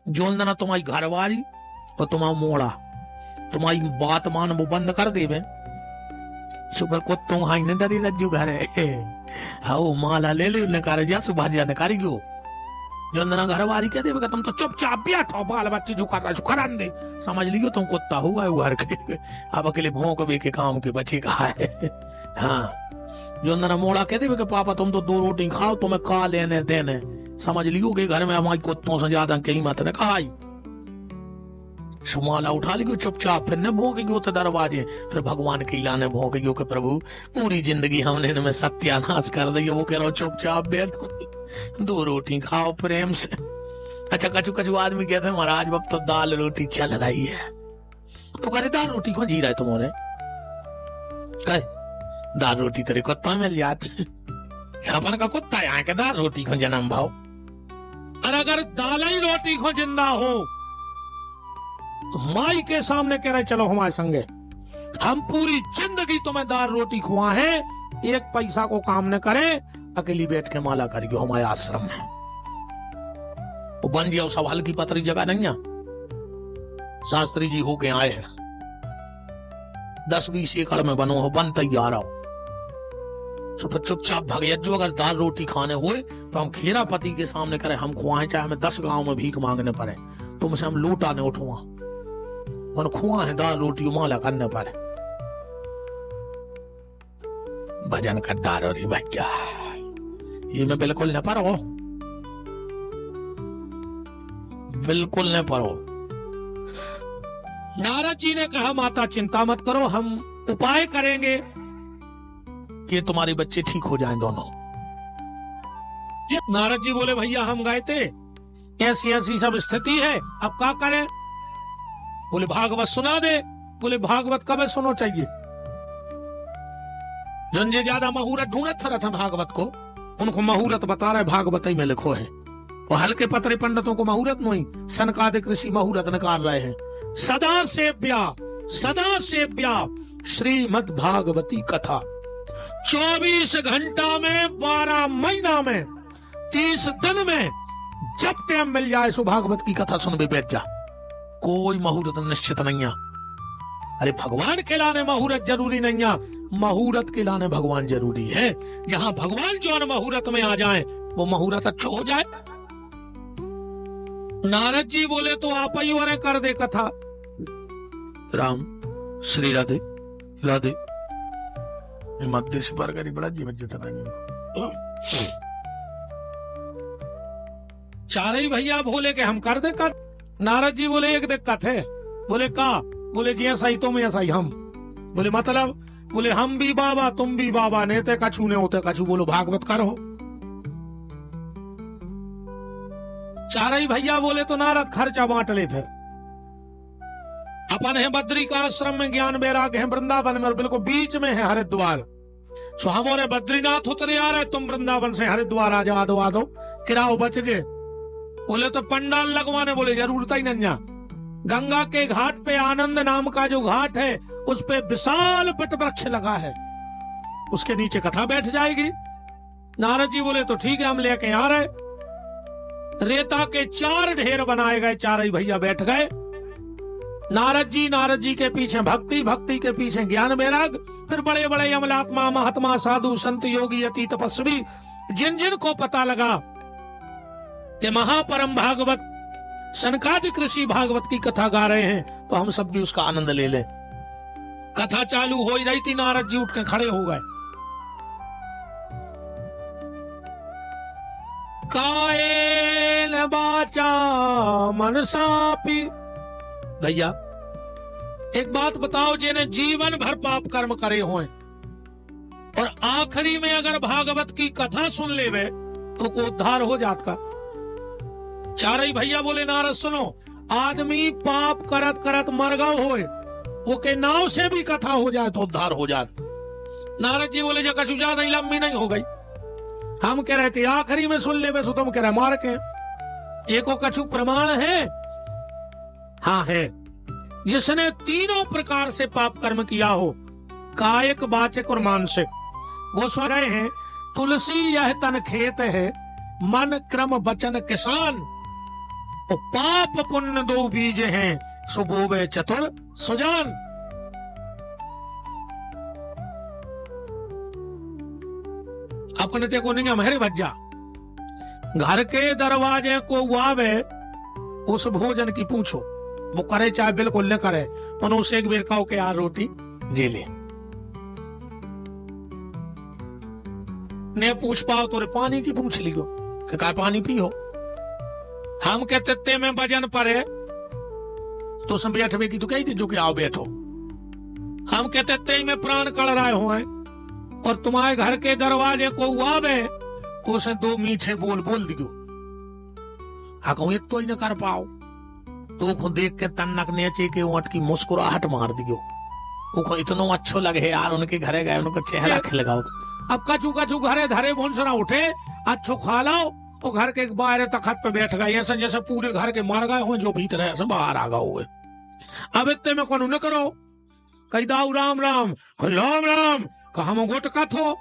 जो अंदर तुम्हारी घरवाली और तुम्हारा मोड़ा तुम्हारी बात मान वो बंद कर देवे सुबह कुत्तों हाई ने डरी रज्जू घरे हाउ माला ले ले ने कर जा सुबह जा ने करी गयो जो अंदर घरवाली कह देवे तुम तो चुपचाप बैठो बाल बच्चे जो कर रहा करान दे समझ लियो तुम कुत्ता हुआ घर के अब अकेले भौंक बे के काम के बच्चे कहा है। हाँ जो अंदर मोड़ा कह देवे कि पापा तुम तो 2 रोटी खाओ तुम्हें का लेने देने समझ लियो कि घर में हमारी कुत्तों से ज्यादा कहीं मत ने कहा सुमाला उठा लियो चुपचाप फिर न भोंक गयो तो दरवाजे फिर भगवान के लाने भोंक गयो कि प्रभु पूरी जिंदगी हमने इनमें सत्यानाश कर दिया वो कह रहा चुपचाप बैठो 2 रोटी खाओ प्रेम से। अच्छा कछु कछु आदमी कहते हैं महाराज अब तो दाल रोटी चल रही है तो करे दाल रोटी कौन जी रहा है तुम्हारे कहे दाल रोटी तेरे कुत्ता मिल जाती अपन का कुत्ता यहाँ के दाल रोटी को जन्म भाव और अगर दाल ही रोटी को जिंदा हो तो माई के सामने कह रहे चलो हमारे संगे हम पूरी जिंदगी तुम्हें दाल रोटी खुआ है 1 पैसा को काम न करें अकेली बैठ के माला करेगी हमारे आश्रम में वो बन गया सब हल्की पतरी जगह नहीं है शास्त्री जी होके आए हैं 10-20 एकड़ में बनो हो बन तैयार हो चुपचाप भगैया जो अगर दाल रोटी खाने हुए तो हम खेरापति के सामने करें हम खुआएं चाहे हमें 10 गांव में भीख मांगने पड़े तुमसे हम लूटा ने उठुआ मन खुआ है दाल रोटी माला करने पड़े भजन का डारो रे भैया ये मैं बिल्कुल न पढ़ो बिल्कुल न पढ़ो। नारद जी ने कहा माता चिंता मत करो हम उपाय करेंगे कि तुम्हारे बच्चे ठीक हो जाएं दोनों। नारद जी बोले भैया हम गए थे ऐसी ऐसी सब स्थिति है अब क्या करें बोले भागवत सुना दे बोले भागवत कब सुनो चाहिए जंजे ज्यादा मुहूर्त ढूंढत था भागवत को उनको मुहूर्त बता रहे भागवत ही में लिखो है और हल्के पतरे पंडितों को मुहूर्त नहीं सनकादिक ऋषि मुहूर्त निकाल रहे हैं। सदा सेव्या श्रीमद् भागवती कथा 24 घंटा में 12 महीना में 30 दिन में जब टाइम मिल जाए सो भागवत की कथा सुन भी बैठ जा कोई मुहूर्त निश्चित नहीं है। अरे भगवान के लाने मुहूर्त जरूरी नहीं है मुहूर्त के लाने भगवान जरूरी है जहां भगवान जो मुहूर्त में आ जाए वो मुहूर्त अच्छा हो जाए। नारद जी बोले तो आप ही वरे कर दे कथा राम श्री राधे राधे मध्य से पर करी बड़ा जीवन जता चारे ही भैया बोले कि हम कर दे कर नारद जी बोले एक दिक्कत है बोले का बोले जी ऐसा ही तुम ऐसा ही हम बोले मतलब बोले हम भी बाबा तुम भी बाबा नेते कछु ने होते कछु बोलो भागवत करो। चारे ही भैया बोले तो नारद खर्चा बांट ले फिर अपन है बद्री का आश्रम में ज्ञान बैराग है वृंदावन में बिल्कुल बीच में है हरिद्वार सो हमारे बद्रीनाथ उतरे आ रहे तुम वृंदावन से हरिद्वार आ दो किराओ बच जे बोले तो पंडाल लगवाने बोले जरूरत ही नहीं गंगा के घाट पे आनंद नाम का जो घाट है उस पे विशाल वट वृक्ष लगा है उसके नीचे कथा बैठ जाएगी। नारद जी बोले तो ठीक है हम लेके आ रहे रेता के 4 ढेर बनाए गए चार भैया बैठ गए नारद जी के पीछे भक्ति के पीछे ज्ञान बैराग फिर बड़े बड़े अमलात्मा महात्मा साधु संत योगी अति तपस्वी जिन जिन को पता लगा कि महापरम भागवत सनकादिक ऋषि भागवत की कथा गा रहे हैं तो हम सब भी उसका आनंद ले ले। कथा चालू हो ही रही थी नारद जी उठ के खड़े हो गए कायल बाचा मनसापी भैया एक बात बताओ जिन्हें जीवन भर पाप कर्म करे हुए और आखिरी में अगर भागवत की कथा सुन लेवे तो को उद्धार हो जात का। चारे भैया बोले नारद सुनो आदमी पाप करत करत मर गए होए वो के नाव से भी कथा हो जाए तो उद्धार हो जाए। नारद जी बोले जो कछु ज्यादा नहीं लंबी नहीं हो गई हम कह रहे थे आखिरी में सुन ले बस तुम कह रहे मार के एको कछु प्रमाण है हाँ है जिसने तीनों प्रकार से पाप कर्म किया हो कायिक वाचिक और मानसिक वो सो रहे हैं तुलसी यह तन खेत है मन क्रम वचन किसान और पाप पुण्य दो बीज हैं, सो बोवे चतुर सुजान। अपने ते को नहीं मेरे भज्जा घर के दरवाजे को आवे, उस भोजन की पूछो, वो करे चाहे बिल्कुल न करे, उसे एक बेर खाओ के यार रोटी जी ले। ने पूछ पाओ तो पानी की पूछ लियो कि का पानी पियो। हम के तित्ते में वजन पड़े तो सब बैठवे की तो कही थी जो कि आओ बैठो। हम के तित्ते में प्राण कड़ रहे हो और तुम्हारे घर के दरवाजे को आवे तो उसे दो मीठे बोल बोल दियो। हाँ कहूँ एक तो ही न कर पाओ तो खुद देख के तन्नक नेचे के ऊँट की मुस्कुराहट मार दियो। वो इतना अच्छो लगे यार, उनके घरे गए उनका चेहरा खिलगाओ। अब कचू कचू घरे धरे भोंसना उठे, अच्छो खा लाओ और घर के बाहर तखत पे बैठ गए ऐसा जैसे पूरे घर के मर गए हो, जो भीतर ऐसे बाहर आ गए हुए। अब इतने में कौन न करो कही दाऊ राम राम, कही राम राम, कहा हम गोटका थो।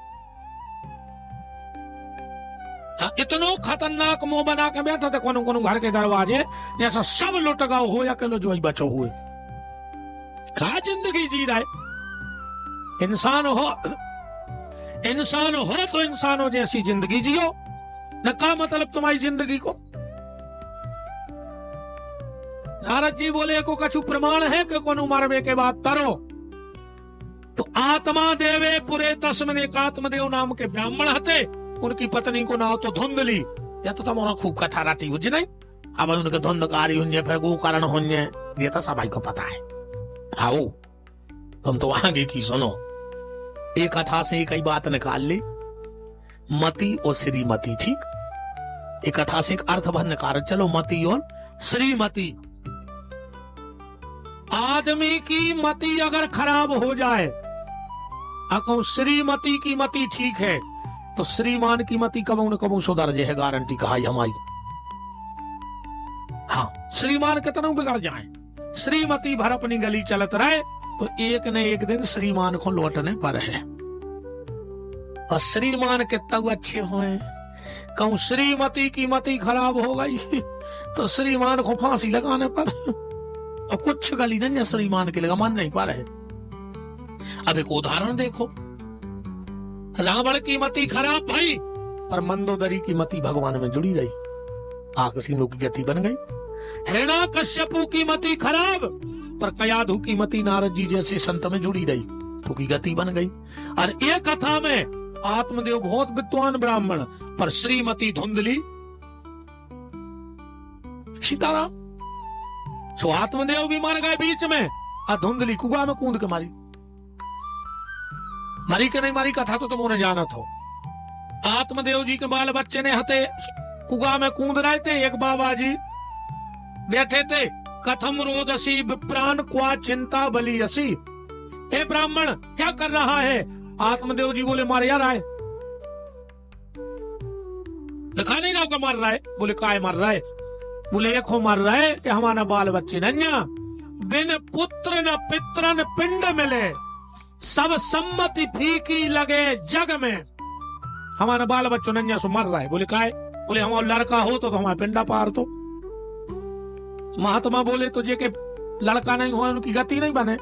इतनो खतरनाक मुंह बना के बैठा थे कोनो कोनो घर के दरवाजे जैसा सब लुट गए हो या केलो जो ही बचो हुए। क्या जिंदगी जी रहा है। इंसान हो तो इंसानों जैसी जिंदगी जियो, न का मतलब तुम्हारी जिंदगी को। नारद जी बोले को कछु प्रमाण है कि कोनो मरवे के बाद तरो तो आत्मा देवे पुरे तस्मन एक आत्मदेव नाम के ब्राह्मण हते, उनकी पत्नी को नाम तो धुंधली, या तो तुम्हारा खूब कथा राटी हो नहीं। अब उनके धुंधकारी होंगे फिर वो कारण होंगे, ये तो सबाई को पता है। आओ तुम तो आगे की सुनो। एक कथा से एक ही बात निकाल ली, मति और श्रीमती। ठीक, एक कथा से एक अर्थ भर निकाल चलो, मति और श्रीमती। आदमी की मति अगर खराब हो जाए, अको श्रीमती की मति ठीक है तो श्रीमान की मति कबू न कबू सुधर जाए, गारंटी कहा हमारी। हाँ, श्रीमान कितना बिगड़ जाए, श्रीमती भर अपनी गली चलत रहे तो एक न एक दिन श्रीमान को लौटने पर है। और श्रीमान कितना अच्छे हुए, कहूं श्रीमती की मति खराब हो गई तो श्रीमान को फांसी लगाने पर। और कुछ गली नहीं श्रीमान के लगा मन नहीं पा रहे। अब एक उदाहरण देखो, रावण की मति खराब भाई पर मंदोदरी की मति भगवान में जुड़ी रही, आकर्षणों की गति बन गई। हिरण्यकश्यपु की मति खराब पर कयाधु की मति नारद जी जैसे संत में जुड़ी रही, तो की गति बन गई। और एक कथा में आत्मदेव बहुत विद्वान ब्राह्मण पर श्रीमती धुंधली सीताराम। सो आत्मदेव भी मर गए बीच में, और धुंधली कुआ में कूद के मारी। मरी के नहीं मारी कथा तो तुमने जाना था। आत्मदेव जी के बाल बच्चे ने हते कुआ में कूद रहे थे, एक बाबा जी बैठे थे, कथम रोदसी विप्राण क्वा चिंता बली असी। हे ब्राह्मण क्या कर रहा है। आत्मदेव जी बोले मार यार आए, दिखा नहीं रहा मर रहा है। बोले काय मर रहा है। बोले एक हो मर रहा है कि हमारा बाल बच्चे नन्या, बिन पुत्र न पित्र न पिंड मिले, सब सम्मति फीकी लगे जग में। हमारा बाल बच्चों नन्या सो मर रहा है। बोले काय। बोले हमारा लड़का हो तो हमारा पिंडा पार तो। महात्मा बोले तो जे के लड़का नहीं हुआ उनकी गति नहीं बने।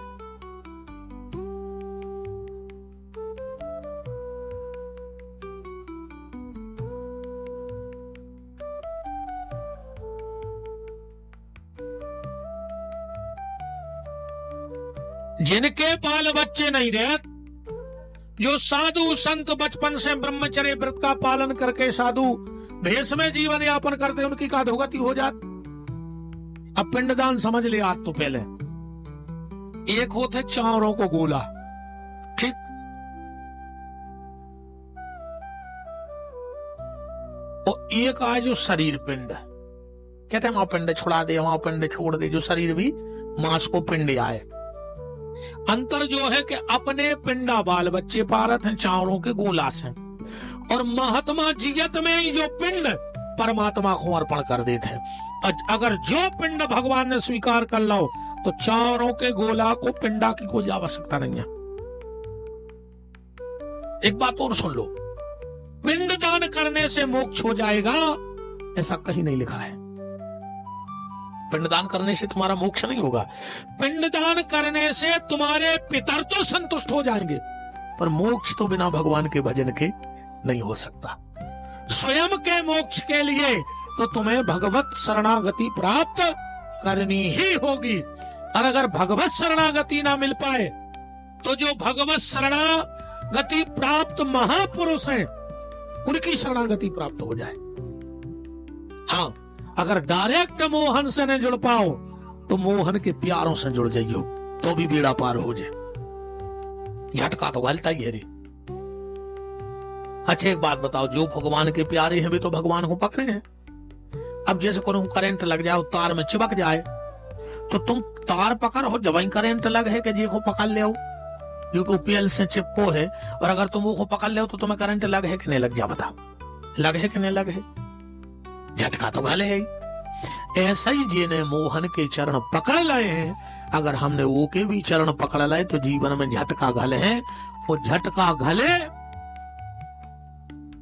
जिनके बाल बच्चे नहीं रहे, जो साधु संत बचपन से ब्रह्मचर्य व्रत का पालन करके साधु भेष में जीवन यापन करते, उनकी का अधोगति हो जाती। अब पिंडदान समझ ले आज तो पहले। एक होते चारों को गोला, ठीक, और एक आज जो शरीर पिंड, कहते हैं वहां पिंड छुड़ा दे, वहां पिंड छोड़ दे, जो शरीर भी मांस को पिंड आए। अंतर जो है कि अपने पिंडा बाल बच्चे पारत हैं चारों के गोला से, और महात्मा जियत में जो पिंड परमात्मा को अर्पण कर देते हैं। अगर जो पिंड भगवान ने स्वीकार कर लो तो चारों के गोला को पिंडा की कोई आवश्यकता नहीं है। एक बात और सुन लो, पिंड दान करने से मोक्ष हो जाएगा ऐसा कहीं नहीं लिखा है। पिंडदान करने से तुम्हारा मोक्ष नहीं होगा। पिंडदान करने से तुम्हारे पितर तो संतुष्ट हो जाएंगे, पर मोक्ष तो बिना भगवान के भजन के नहीं हो सकता। स्वयं के मोक्ष के लिए तो तुम्हें भगवत शरणागति प्राप्त करनी ही होगी। और अगर भगवत शरणागति ना मिल पाए तो जो भगवत शरणागति प्राप्त महापुरुष हैं उनकी शरणागति प्राप्त हो जाए। हाँ, अगर डायरेक्ट मोहन से न जुड़ पाओ तो मोहन के प्यारों से जुड़ जाइयो तो भी बेड़ा पार हो जाए। झटका तो गलता ही है रे। अच्छा एक बात बताओ, जो भगवान के प्यारे हैं वे तो भगवान को पकड़े हैं। अब जैसे को करंट लग जाए, तार में चिपक जाए, तो तुम तार पकड़ हो जब करंट लग है कि जी को पकड़ ले, जो उपीएल से चिपको है, और अगर तुम वो को पकड़ ले तो तुम्हें करंट लग है कि नहीं लग जा, बताओ लग है कि नहीं लग है? झटका तो गले है। ऐसा ही जिन्हें मोहन के चरण पकड़ लाए हैं, अगर हमने वो के भी चरण पकड़ लाए तो जीवन में झटका घले है। वो झटका घले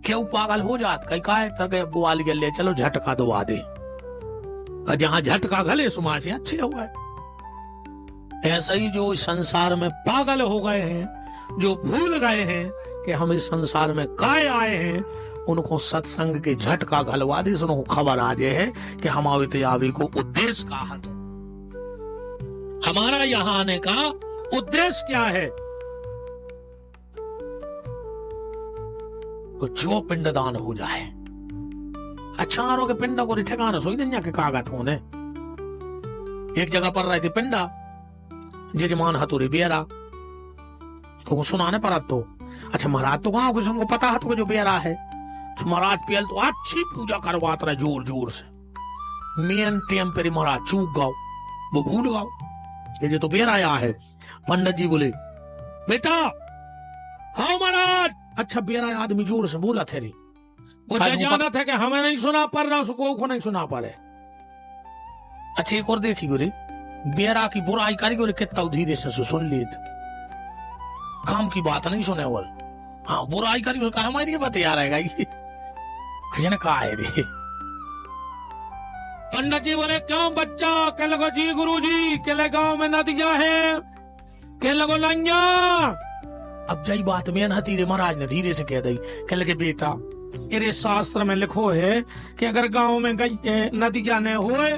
क्यों पागल हो जात, कई काय करके बुआल गले चलो झटका दवा दे, और जहां झटका घले सुमा से अच्छे हुआ है। ऐसा ही जो संसार में पागल हो गए हैं, जो भूल गए हैं कि हम इस संसार में काय आए हैं, उनको सत्संग के झटका घलवा दी, उनको खबर आ जाए है कि हम आवे आवे को उद्देश्य कहा। तो हमारा यहां आने का उद्देश्य क्या है? तो जो पिंडदान हो जाए, अच्छा आरो के पिंडा को ठिकाना सोई दुनिया के कागज होने। एक जगह पर रहे थे पिंडा, जजमान हतुरी बेरा तो सुनाने पर तो अच्छा महाराज तो कहा कुछ उनको पता है तो जो बेरा है, तो महाराज पियल तो अच्छी पूजा करवाता रहे जोर जोर से। मेन टेम पे महाराज चूक गाओ, वो भूल गाओ ये तो बेरा आया है। पंडित जी बोले बेटा हाँ महाराज, अच्छा बेरा आदमी जोर से बोला थे रे, वो जाना था कि हमें नहीं सुना पड़ रहा, उसको को नहीं सुना पड़े। अच्छा एक और देखी गोरे, बेरा की बुराई करी गोरे कितना धीरे से सुन ली, काम की बात नहीं सुने बोल। हाँ बुराई करी कहा हमारी बात यार आएगा ये किसी ने कहा है रे। पंडित जी बोले क्यों बच्चा? कह लगो जी गुरु जी, के गांव में नदियां है, के लगो नंगा। अब जई बात में नती रे महाराज ने धीरे से कह दी, कह लगे बेटा अरे शास्त्र में लिखो है कि अगर गांव में गई नदियां न होए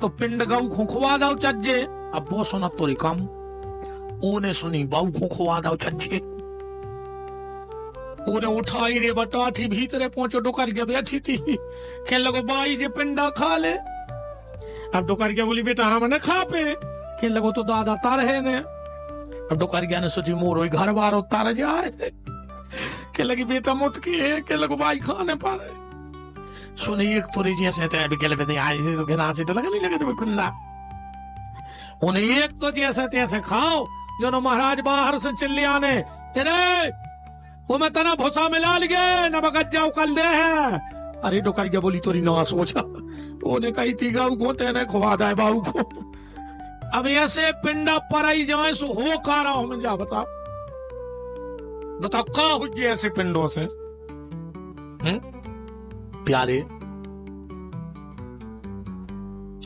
तो पिंड गऊ खुखवा दो चज्जे। अब वो सुना तोरी कम, ओने सुनी बाऊ खुखवा दो चज्जे, ओने उठाई रे बटाठी भीतरे पहुंचो डुकर के बैठी थी, कह लगो बाई जे पिंडा खा ले। अब डुकर के बोली बेटा हम न खा पे, कह लगो तो दादा तार है ने। अब डुकर गया ने सोची मोर घर बार उतार जाए, कह लगी बेटा मुत की है, कह लगो भाई खाने पारे सुने एक तोरी जैसे थे अभी कहले बेटे आई से तो घना से तो लगा नहीं लगे तुम्हें कुंडा, उन्हें एक तो जैसे तैसे खाओ जो न महाराज बाहर से चिल्ली आने अरे वो मैं तना भूसा मिला लिए न बगत जाओ कल दे है। अरे डुकर गया बोली तोरी नवा सोचा, उन्हें कही थी गाऊ को तेने खुवा दाए बाऊ को। अब ऐसे पिंडा पर आई जाए सो हो का रहा हूं मैं, जा बताओ का हो गया ऐसे पिंडों से। प्यारे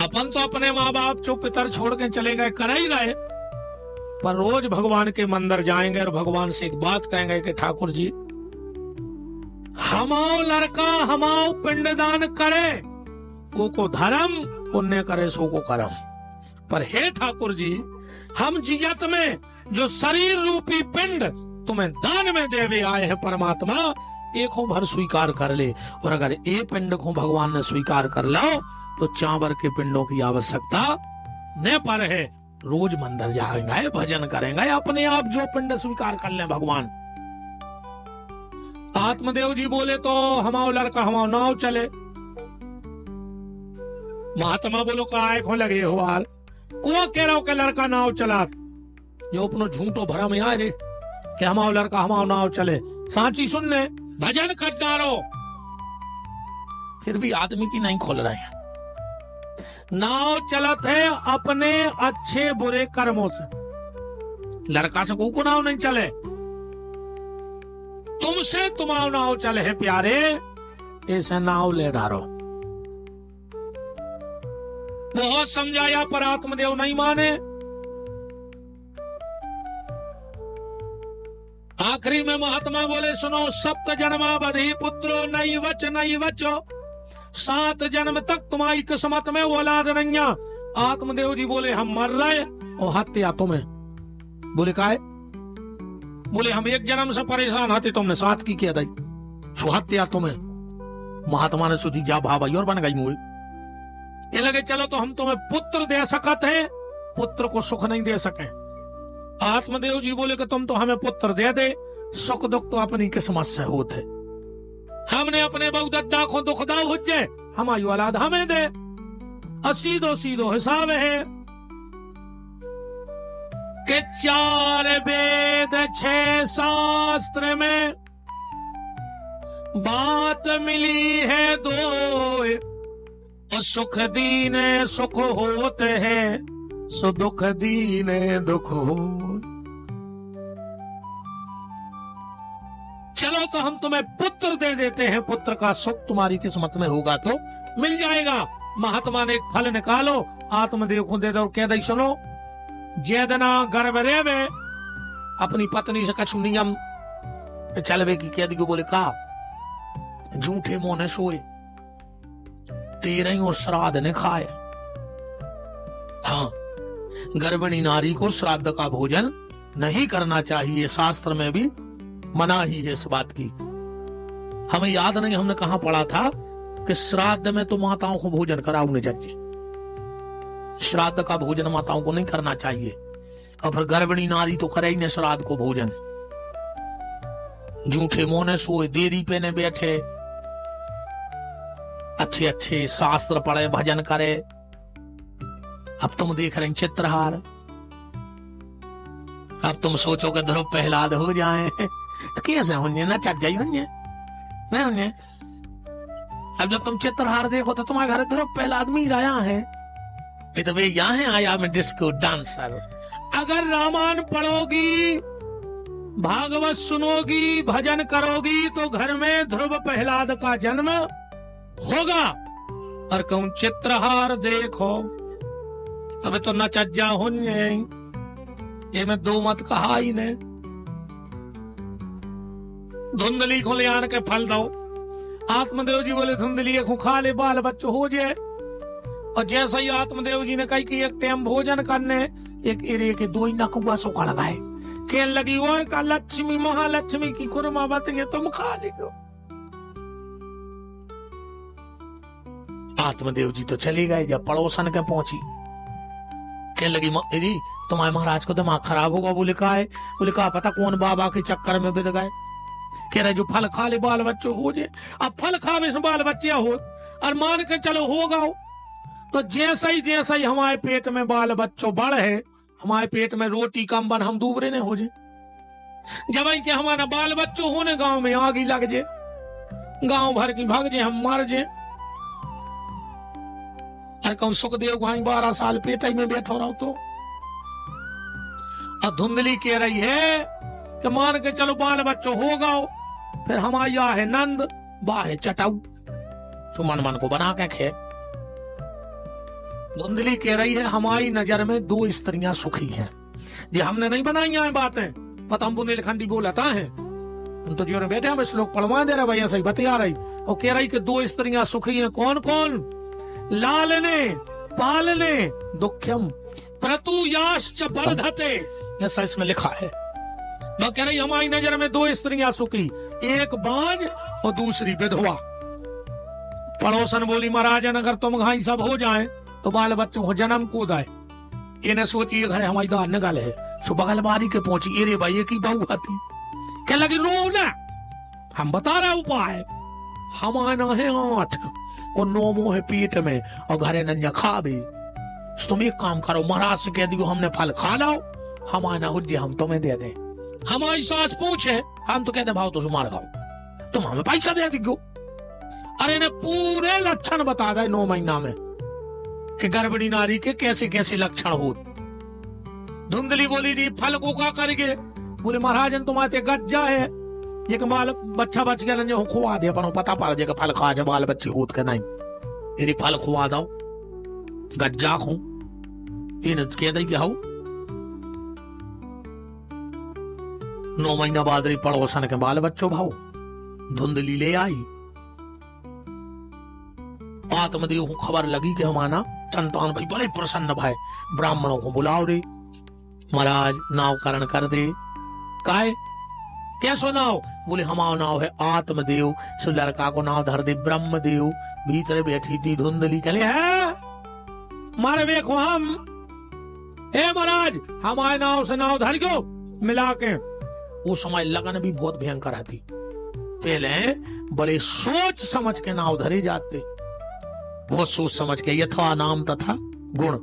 अपन तो अपने माँ बाप जो पितर छोड़ के चले गए कर ही रहे, पर रोज भगवान के मंदिर जाएंगे और भगवान से एक बात कहेंगे कि ठाकुर जी हमाओ लड़का हमाओ पिंडदान करे, वो को धर्म पुण्य करे सो को करम। पर हे ठाकुर जी हम जियत में जो शरीर रूपी पिंड तुम्हें दान में देवे आए हैं परमात्मा, एक भर स्वीकार कर ले। और अगर एक पिंड को भगवान ने स्वीकार कर लो तो चावर के पिंडों की आवश्यकता न पर है। रोज मंदिर जाएंगे, भजन करेंगे, अपने आप जो पिंड स्वीकार कर ले भगवान। आत्मदेव जी बोले तो हमाओ लड़का हमाओ नाव चले, महात्मा बोलो काय को लगे हो यार, को कह रहा हो कि लड़का नाव चला, जो अपनो झूठो भरा में आए रे कि हमाओ लड़का हमाओ नाव चले। सांची सुनने भजन कर डालो, फिर भी आदमी की नहीं खोल रहे हैं। नाव चलत है अपने अच्छे बुरे कर्मों से, लड़का से को नाव नहीं चले, तुमसे तुम्हारा नाव चले है प्यारे, ऐसे नाव ले डालो। बहुत समझाया पर आत्मदेव नहीं माने। आखिरी में महात्मा बोले सुनो, सप्त जन्मावधि पुत्रो नहीं वचो, 7 जन्म तक तुम्हारी किस्मत में औलाद नहीं। आत्मदेव जी बोले हम मर रहे और हत्या तुम्हें। बोले काहे? बोले हम 1 जन्म से परेशान हते, तुमने 7 की किया दाई, सो हत्या तुम्हें। महात्मा ने सोची जा भाई और बन गई मुझे। ये लगे चलो तो हम तुम्हें पुत्र दे सकते हैं, पुत्र को सुख नहीं दे सके। आत्मदेव जी बोले कि तुम तो हमें पुत्र दे दे, सुख दुख तो अपनी किस्मत से होते। हमने अपने बहुदत्ता को दुखदा हुज्जे, हमारी औलाद हमें दे। सीधो सीधो हिसाब है कि 4 वेद 6 शास्त्र में बात मिली है 2, और सुख दीने सुख होते हैं, सो दुख दीने दुख हो। चलो तो हम तुम्हें पुत्र दे देते हैं, पुत्र का सुख तुम्हारी किस्मत में होगा तो मिल जाएगा। महात्मा ने एक फल निकालो, आत्मदेव को दे दो, कह दई सुनो, जेदना गर्भ रेवे अपनी पत्नी से कछु नियम चलवे की कह दी। बोले का झूठे मुंह ने सोए, 13 श्राद्ध ने खाए। हाँ, गर्भिणी नारी को श्राद्ध का भोजन नहीं करना चाहिए, शास्त्र में भी मना ही है इस बात की। हमें याद नहीं हमने कहां पढ़ा था कि श्राद्ध में तो माताओं को भोजन कराओ नहीं चाहिए, श्राद्ध का भोजन माताओं को नहीं करना चाहिए। और फिर गर्भिणी नारी तो करे ही नहीं श्राद्ध को भोजन। झूठे मुंह ने सोए, देरी पे ने बैठे, अच्छे अच्छे शास्त्र पढ़े, भजन करे। अब तुम देख रहे चित्रहार, अब तुम सोचो कि ध्रुव प्रहलाद हो जाए तो कैसे होंगे? ना चट जाई होंगे, नहीं होंगे। अब जब तुम चित्रहार देखो तो तुम्हारे घर ध्रुव प्रहलाद में आया है, ये तो वे यहाँ है आया में डिस्को डांसर। अगर रामायण पढ़ोगी, भागवत सुनोगी, भजन करोगी तो घर में ध्रुव प्रहलाद का जन्म होगा। और कहूं चित्रहार देखो तबे तो न चज्जा होंगे, ये मैं 2 मत कहा ही ने। धुंधली को ले आन के फल दो। आत्मदेव जी बोले धुंधली को खा ले, बाल बच्चों हो जाए। और जैसा ही आत्मदेव जी ने कही कि एक टाइम भोजन करने, एक एरिया के 2 नकुआ सुखा लगाए, कहने लगी और का लक्ष्मी महालक्ष्मी की कुरमा बताइए तुम खा लो। आत्मदेव जी तो चली गए। जब पड़ोसन के पहुंची, कहने लगी मेरी तुम्हारे महाराज को दिमाग खराब होगा। बोले का है? बोले का पता कौन बाबा के चक्कर में बिद गए। कह रहे जो फल खा ले बाल बच्चों हो जाए। अब फल खावे से बाल बच्चे हो, और मान के चलो होगा तो जैसा ही हमारे पेट में बाल बच्चों बढ़े, हमारे पेट में रोटी कम बन, हम दूबरे ने हो जाए। जब के हमारा बाल बच्चों होने गांव में आग ही लग जाए, गांव भर की भाग जाए, हम मर जाए। अरे कहूं सुखदेव को 12 साल पेट में बैठो रहो तो। और धुंधली कह रही है कि मान के चलो बाल बच्चों होगा, फिर हमारी या है नंद, बा है चटाऊ, सुमन मन को बना के खे। धुंधली कह रही है हमारी नजर में 2 स्त्रियां सुखी हैं। ये हमने नहीं बनाई हैं बातें, पता हम बुंदेलखंडी बोलता है, तुम तो जो बैठे हम श्लोक पढ़वा दे रहे भैया, सही बतिया रही। और कह रही कि 2 स्त्रियां सुखी हैं। कौन कौन? लालने पालने दुख्यम प्रतु याश्च वर्धते, ऐसा इसमें लिखा है। मैं कह रही हमारी नजर में 2 स्त्रियां सुखी, एक बाज और दूसरी विधवा। पड़ोसन बोली महाराजन अगर तुम घाई सब हो जाए तो बाल बच्चों को जन्म को दाए। इन्हें सोची घर हमारी दार नगल है, सो बगल बारी के पहुंची, एरे भाई की बहू आती, कह लगी रो ना, हम बता रहे उपाय। हमारा है 8 और 9 मोह है पेट में, और घरे नंजा खा भी। तुम एक काम करो, महाराज से कह दियो हमने फल खा लाओ, हमारा हुज्जे हम तुम्हें दे दे। हमारी सास पूछे, हम तो कहते भाव तो मार खाओ, तुम हमें पैसा दे दियो। अरे ने पूरे लक्षण बता दे 9 महीना में कि गर्भिणी नारी के कैसे कैसे लक्षण हो। धुंधली बोली जी फल को क्या करेंगे? बोले महाराजन तुम्हारे गज्जा है, एक बाल बच्चा बच गया जो खुआ दे, अपन पता पा जे फल खा जे बाल बच्चे होत के नहीं, यदि फल खुआ दो। गज्जा खो इन कह दई हाउ 9 महीना बाद रे पड़ोसन के बाल बच्चों भाव धुंधली ले आई। आत्मदेव को खबर लगी कि हमारा संतान भाई बड़े प्रसन्न भाई, ब्राह्मणों को बुलाओ रे महाराज, नामकरण कर दे। काय कैसो नाव? बोले हमारा नाव है आत्मदेव। सो लड़का को नाव धर दे ब्रह्मदेव। भीतर बैठी थी धुंधली, कहले है मारे देखो हम, हे महाराज हमारे नाव से नाव धर गयो मिला के। वो समय लगन भी बहुत भयंकर थी, पहले बड़े सोच समझ के नाव धरे जाते, बहुत सोच समझ के, यथा नाम तथा गुण।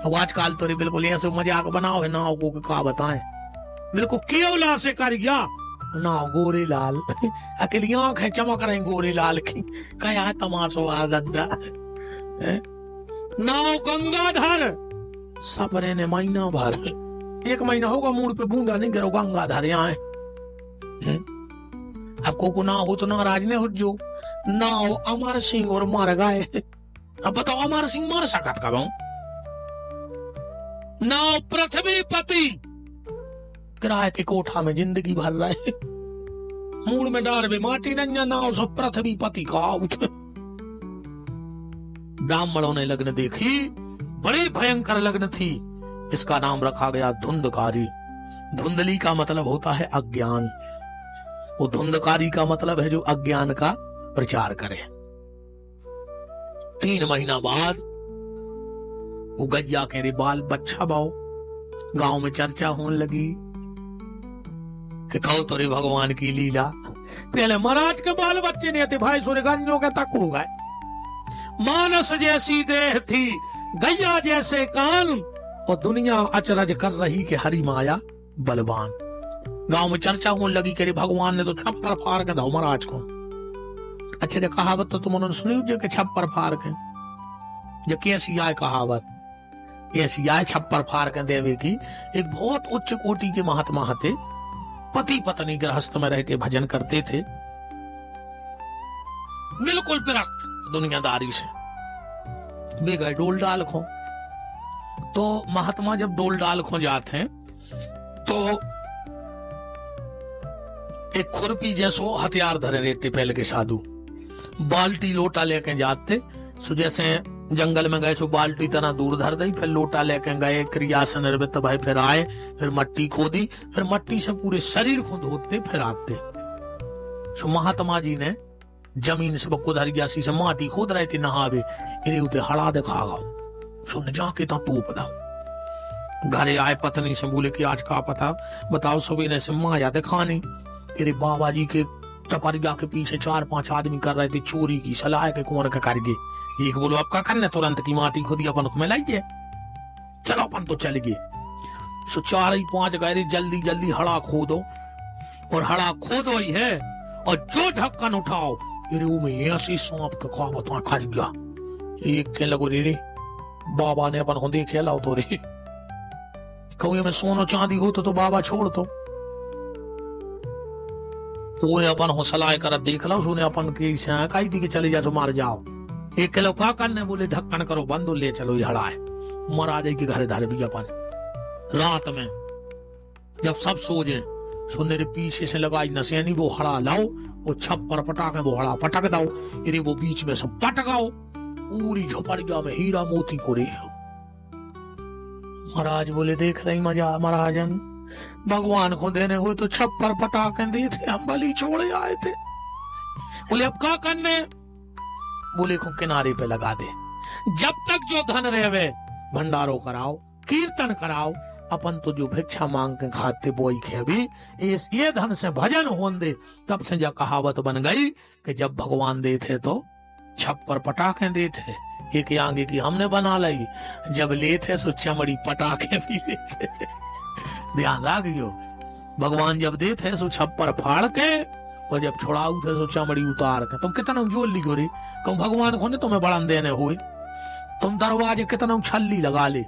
अब आजकल तो बिल्कुल ऐसे मजाक बनाओ है नाव को, क्या बताएं, बिल्कुल केवला से कर गया नाव गोरे लाल अकेली आंख है चमक रही गोरे लाल की, क्या तमाशो आदद्दा। नाव गंगाधर सपने ने महीना भर, 1 महीना होगा मुड़ पे बूंदा नहीं गिरो, गंगाधर यहाँ है। अब को ना हो तो नाराज ने हो जो नाव अमर सिंह और मर गए। अब बताओ अमर सिंह मर सकत कब? नाव पृथ्वी पति किराए के कोठा में जिंदगी भर रहे, मूड में डार भी माटी नंजा नाव सब पृथ्वी पति का उठ। ब्राह्मणों ने लग्न देखी, बड़ी भयंकर लग्न थी, इसका नाम रखा गया धुंधकारी। धुंधली का मतलब होता है अज्ञान, वो धुंधकारी का मतलब है जो अज्ञान का प्रचार करे। 3 महीना बाद वो गैया के रे बाल बच्चा बाओ, गांव में चर्चा होने लगी कि कहो तो रे भगवान की लीला। पहले महाराज के बाल बच्चे नहीं थे, भाई सूर्यगंजों के तक हो गए। मानस जैसी देह थी, गैया जैसे कान, और दुनिया अचरज कर रही कि हरि माया बलवान। गांव में चर्चा होने लगी कि भगवान ने तो छप्पर फाड़ के दो महाराज को। अच्छा जो कहावत तो तुम उन्होंने सुनी जो कि छप्पर फाड़ के, जो कैसी आए कहावत, ऐसी आए छप्पर फाड़ के देवे की। एक बहुत उच्च कोटि के महात्मा थे, पति पत्नी गृहस्थ में रह के भजन करते थे, बिल्कुल विरक्त दुनियादारी से। वे गए डोल डाल खो, तो महात्मा जब डोल डाल खो जाते हैं तो एक खुरपी जैसो हथियार धरे रहते पहले के साधु, बाल्टी लोटा लेके जाते। सो जैसे जंगल में गए सो बाल्टी तना दूर धर दी, फिर लोटा लेके गए, क्रिया से निर्वृत्त भाई फिर आए, फिर मट्टी खोदी, फिर मट्टी से पूरे शरीर को धोते फिर आते। सो महात्मा जी ने जमीन से कुदर गया सी से माटी खोद रहे थे नहावे, इन्हें उते हड़ा दिखा गाओ, सुन जाके तो टूप दाओ। घरे आए पत्नी से बोले कि आज का पता बताओ, सुबह से माया दिखानी। तेरे बाबा जी के टपरिया के पीछे 4-5 आदमी कर रहे थे चोरी की सलाह के कौन का करगे। एक बोलो आपका करने, तुरंत की माटी खोदी अपन में लाइए, चलो अपन तो चल गए। सो 4-5 गए, जल्दी जल्दी हड़ा खोदो, और हड़ा खोदो ही है, और जो ढक्कन उठाओ में ऐसी सांप के खा बता खा गया। एक के लगो रे बाबा ने अपन को देखे लाओ तो रे, कहूँ में सोना चांदी हो तो बाबा छोड़ दो। वो अपन हो सलाह कर देख लो, सुने अपन की कही थी कि चले जा तो मार जाओ। एक किलो का करने बोले ढक्कन करो बंद, ले चलो ये हड़ा है। महाराज के घर धर भी अपन रात में जब सब सो जाए, सुनने रे पीछे से लगाई नसेनी, वो हड़ा लाओ, वो छप्पर पटाके वो हड़ा पटक दाओ, इरे वो बीच में सब पटकाओ, पूरी झोपड़िया में हीरा मोती पूरे। महाराज बोले देख रही मजा महाराजन, भगवान को देने हुए तो छप्पर पटाके दिए थे, हम बलि छोड़े आए थे। बोले अब क्या करने? बोले को किनारे पे लगा दे, जब तक जो धन रहे भंडारो कराओ, कीर्तन कराओ, अपन तो जो भिक्षा मांग के खाते बोई खे भी ये धन से भजन होन दे। तब से जो कहावत बन गई कि जब भगवान दे थे तो छप्पर पटाखे दे थे। एक आगे की हमने बना ली, जब ले थे सो चमड़ी पटाखे भी लेते थे। ध्यान रखियो, भगवान जब दे थे सो छप्पर फाड़ के, और जब छुड़ाऊ थे सो चमड़ी उतार के। तुम कितना जोल ली गोरी, कहूँ भगवान को ने तुम्हें बड़न देने हुए, तुम दरवाजे कितना छल्ली लगा ले,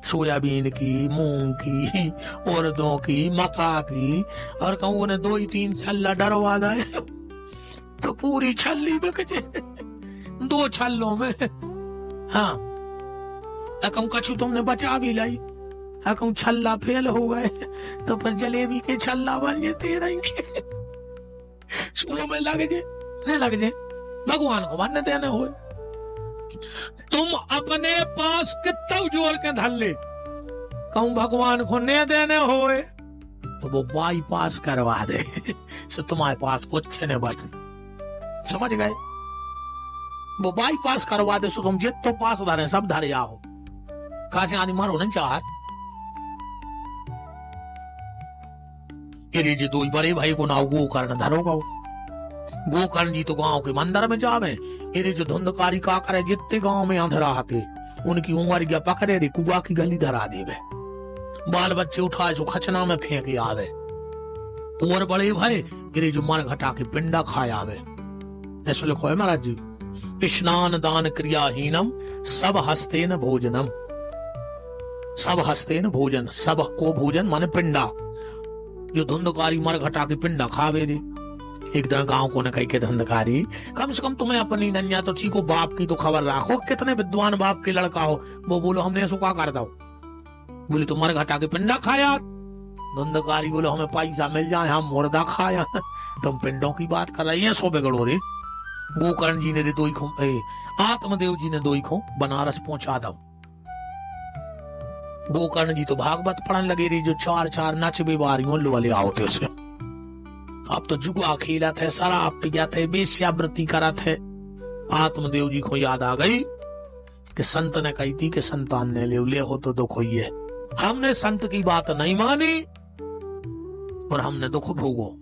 सोयाबीन की, मूंग की, उड़दों की, मक्का की, और कहूँ ने 2-3 छल्ला डरवा दे तो पूरी छल्ली बिक जाए 2 छल्लों में। हाँ कहूं कछु तुमने बचा भी लाई, कहूं छल्ला फेल हो गए तो फिर जलेबी के छल्ला बन जेते रहेंगे। सुबह में लग जे नहीं लग जे, भगवान को बनने देने हो। तुम अपने पास कितना जोड़ के धर ले, कहूं भगवान को नहीं देने होए तो वो बाईपास करवा दे सो तुम्हारे पास कुछ नहीं बच। समझ गए? वो बाईपास करवा दे सो तुम जितो पास धरे सब धरे आओ। कहा से आदमी मारो नहीं चाहत। जी दो बड़े भाई को ना गोकर्ण धरोगा। गोकर्ण जी तो गांव के मंदिर में जावे। ये जो धुंधकारी का करे जितने गांव में अंधरा आते उनकी उम्र गया पकड़े रे कुआ की गली धरा देवे। बाल बच्चे उठाए सो खचना में फेंक आवे। और बड़े भाई गिरे जो मर घटा के पिंडा खाए आवे। ऐसे लिखो है महाराज जी, स्नान दान क्रियाहीनम सब हस्तेन भोजनम। सब हस्तेन भोजन, सब को भोजन माने पिंडा। जो धुंधकारी मर घटा के पिंडा खावे दे। एक दिन गांव को न कही के धुंधकारी, कम से कम तुम्हें अपनी नन्या तो ठीक हो, बाप की तो खबर रखो, कितने विद्वान बाप के लड़का हो। वो बोलो हमने ऐसा क्या कर दो। बोले तो मर घटा के पिंडा खाया। धुंधकारी बोलो हमें पैसा मिल जाए हम मुर्दा खाया। तुम पिंडों की बात कर रही है, सो बिगड़ो रे। गोकर्ण जी ने दो खो, आत्मदेव जी ने दो खो बनारस पहुंचा दो। गोकर्ण जी तो भागवत पढ़ने लगे रे, जो चार चार नचबे बारियों वाले आओ थे उसे। अब तो जुआ खेला थे, शराब पिया थे, बेश्यावृत्ति करा थे। आत्मदेव जी को याद आ गई कि संत ने कही थी कि संतान ने ले हो तो दुख हुई है। हमने संत की बात नहीं मानी और हमने दुख भोगो।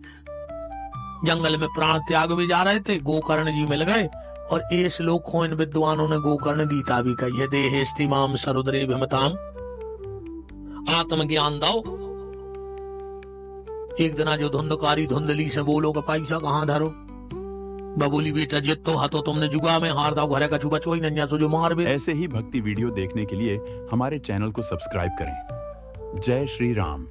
जंगल में प्राण त्याग भी जा रहे थे, गोकर्ण जी मिल गए और ये श्लोक को इन विद्वानों ने गोकर्ण गीता भी कही है, देहेस्तिमाम सरुद्रे विमताम आत्मज्ञान दो। एक दिन जो धुंधकारी धुंधली से बोलो कि पैसा कहाँ धरो। बबूली बेटा जितो हाथों तुमने जुगा में हार दाओ, घरे का चुबा चोई नन्या सो जो मार बे। ऐसे ही भक्ति वीडियो देखने के लिए हमारे चैनल को सब्सक्राइब करें। जय श्री राम।